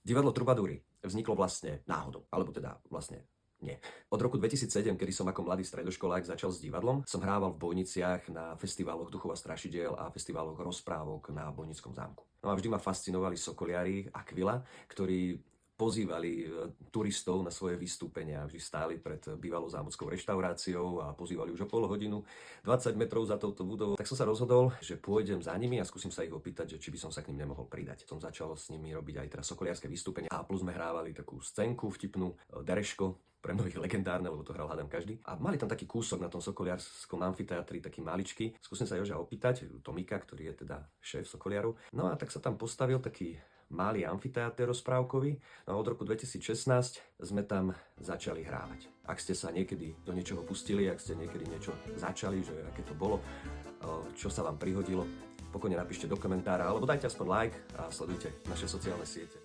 Divadlo Trubadúry vzniklo vlastne náhodou, alebo teda vlastne nie. Od roku 2007, kedy som ako mladý stredoškolák začal s divadlom, som hrával v Bojniciach na festivaloch duchov a strašidiel a festivaloch rozprávok na Bojnickom zámku. No a vždy ma fascinovali sokoliari Aquila, ktorí pozývali turistov na svoje vystúpenia. Vždy stáli pred bývalou zámockou reštauráciou a pozývali už o pol hodinu 20 metrov za touto budovou. Tak som sa rozhodol, že pôjdem za nimi a skúsim sa ich opýtať, že či by som sa k nim nemohol pridať. Som začal s nimi robiť aj teraz sokoliarské vystúpenia a plus sme hrávali takú scénku vtipnú Dereško, pre mnohých legendárne, lebo to hral hádam každý. A mali tam taký kúsok na tom sokoliarskom amfiteátri, taký maličký. Skúsim sa Joža opýtať, Tomika, ktorý je teda šéf sokoliarov. No a tak sa tam postavil taký malý amfiteáter rozprávkový. No a od roku 2016 sme tam začali hrávať. Ak ste sa niekedy do niečoho pustili, ak ste niekedy niečo začali, že aké to bolo, čo sa vám prihodilo, pokojne napíšte do komentára, alebo dajte aspoň like a sledujte naše sociálne siete.